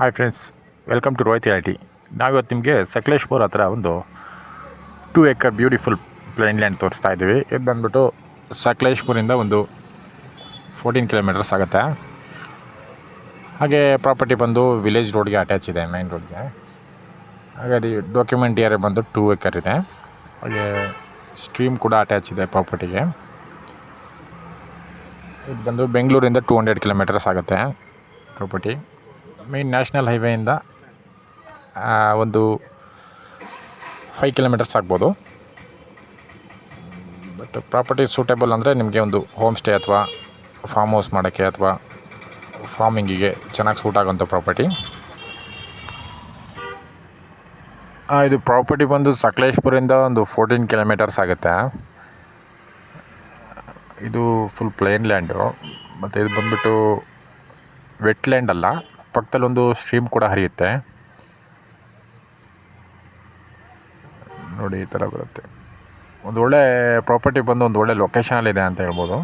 Hi friends, welcome to Rohit I T. ನಾವಿವತ್ತು ನಿಮಗೆ ಸಕಲೇಶ್ಪುರ ಹತ್ರ ಒಂದು 2 ಎಕರ್ ಬ್ಯೂಟಿಫುಲ್ ಪ್ಲೇನ್ ಲ್ಯಾಂಡ್ ತೋರಿಸ್ತಾ ಇದ್ದೀವಿ. ಇದು ಬಂದ್ಬಿಟ್ಟು ಸಕಲೇಶ್ಪುರಿಂದ ಒಂದು 14 ಕಿಲೋಮೀಟರ್ಸ್ ಆಗುತ್ತೆ. ಹಾಗೆ ಪ್ರಾಪರ್ಟಿ ಬಂದು ವಿಲೇಜ್ ರೋಡ್ಗೆ ಅಟ್ಯಾಚ್ ಇದೆ, ಮೈನ್ ರೋಡ್ಗೆ. ಹಾಗೆ ಅದು ಡಾಕ್ಯುಮೆಂಟ್ ಏರಿಯಾ ಬಂದು 2 ಎಕರ್ ಇದೆ. ಹಾಗೆ ಸ್ಟ್ರೀಮ್ ಕೂಡ ಅಟ್ಯಾಚ್ ಇದೆ ಪ್ರಾಪರ್ಟಿಗೆ. ಇದು ಬಂದು ಬೆಂಗಳೂರಿಂದ 200 ಕಿಲೋಮೀಟರ್ಸ್ ಆಗುತ್ತೆ ಪ್ರಾಪರ್ಟಿ. ಮೇನ್ ನ್ಯಾಷನಲ್ ಹೈವೇಯಿಂದ ಒಂದು 5 ಕಿಲೋಮೀಟರ್ಸ್ ಆಗ್ಬೋದು. ಬಟ್ ಪ್ರಾಪರ್ಟಿ ಸೂಟೇಬಲ್ ಅಂದರೆ ನಿಮಗೆ ಒಂದು ಹೋಮ್ ಸ್ಟೇ ಅಥವಾ ಫಾರ್ಮ್ ಹೌಸ್ ಮಾಡೋಕ್ಕೆ ಅಥವಾ ಫಾರ್ಮಿಂಗಿಗೆ ಚೆನ್ನಾಗಿ ಸೂಟ್ ಆಗೋಂಥ ಪ್ರಾಪರ್ಟಿ. ಇದು ಪ್ರಾಪರ್ಟಿ ಬಂದು ಸಕಲೇಶ್ಪುರಿಂದ ಒಂದು 14 ಕಿಲೋಮೀಟರ್ಸ್ ಆಗುತ್ತೆ. ಇದು ಫುಲ್ ಪ್ಲೇನ್ ಲ್ಯಾಂಡು. ಮತ್ತು ಇದು ಬಂದುಬಿಟ್ಟು ವೆಟ್ ಲ್ಯಾಂಡ್ ಅಲ್ಲ, ಪಕ್ಕದಲ್ಲಿ ಒಂದು ಸ್ಟ್ರೀಮ್ ಕೂಡ ಹರಿಯುತ್ತೆ ನೋಡಿ. ಈ ಥರ ಬರುತ್ತೆ. ಒಂದು ಒಳ್ಳೆ ಪ್ರಾಪರ್ಟಿ ಬಂದು ಒಂದು ಒಳ್ಳೆ ಲೊಕೇಶನಲ್ಲಿದೆ ಅಂತ ಹೇಳ್ಬೋದು.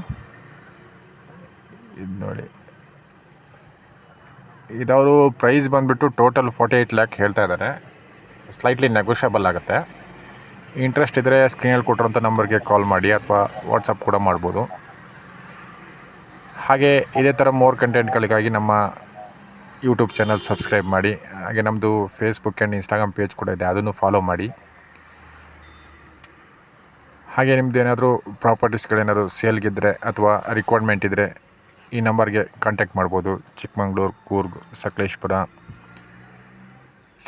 ಇದು ನೋಡಿ, ಇದವರು ಪ್ರೈಸ್ ಬಂದುಬಿಟ್ಟು ಟೋಟಲ್ 48 ಲ್ಯಾಕ್ ಹೇಳ್ತಾ ಇದ್ದಾರೆ. ಸ್ಲೈಟ್ಲಿ ನೆಗೋಷಿಯಬಲ್ ಆಗುತ್ತೆ. ಇಂಟ್ರೆಸ್ಟ್ ಇದ್ದರೆ ಸ್ಕ್ರೀನಲ್ಲಿ ಕೊಟ್ಟಿರೋಂಥ ನಂಬರ್ಗೆ ಕಾಲ್ ಮಾಡಿ ಅಥವಾ ವಾಟ್ಸಪ್ ಕೂಡ ಮಾಡ್ಬೋದು. ಹಾಗೆ ಇದೇ ಥರ ಮೋರ್ ಕಂಟೆಂಟ್ಗಳಿಗಾಗಿ ನಮ್ಮ ಯೂಟ್ಯೂಬ್ ಚಾನಲ್ ಸಬ್ಸ್ಕ್ರೈಬ್ ಮಾಡಿ. ಹಾಗೆ ನಮ್ಮದು ಫೇಸ್ಬುಕ್ ಆ್ಯಂಡ್ ಇನ್ಸ್ಟಾಗ್ರಾಮ್ ಪೇಜ್ ಕೂಡ ಇದೆ, ಅದನ್ನು ಫಾಲೋ ಮಾಡಿ. ಹಾಗೆ ನಿಮ್ಮದು ಏನಾದರೂ ಪ್ರಾಪರ್ಟೀಸ್ಗಳೇನಾದರೂ ಸೇಲ್ಗಿದ್ದರೆ ಅಥವಾ ರಿಕ್ವೈರ್ಮೆಂಟ್ ಇದ್ದರೆ ಈ ನಂಬರ್ಗೆ ಕಾಂಟ್ಯಾಕ್ಟ್ ಮಾಡ್ಬೋದು. ಚಿಕ್ಕಮಂಗ್ಳೂರು, ಕೂರ್ಗ್, ಸಕಲೇಶ್ಪುರ,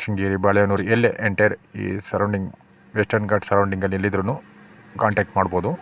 ಶೃಂಗೇರಿ, ಬಾಳೆಹೊನ್ನೂರು, ಎಲ್ಲೇ ಎಂಟೈರ್ ಈ ಸರೌಂಡಿಂಗ್ ವೆಸ್ಟರ್ನ್ ಘಾಟ್ ಸರೌಂಡಿಂಗಲ್ಲಿ ಎಲ್ಲಿದ್ರೂ ಕಾಂಟ್ಯಾಕ್ಟ್ ಮಾಡ್ಬೋದು.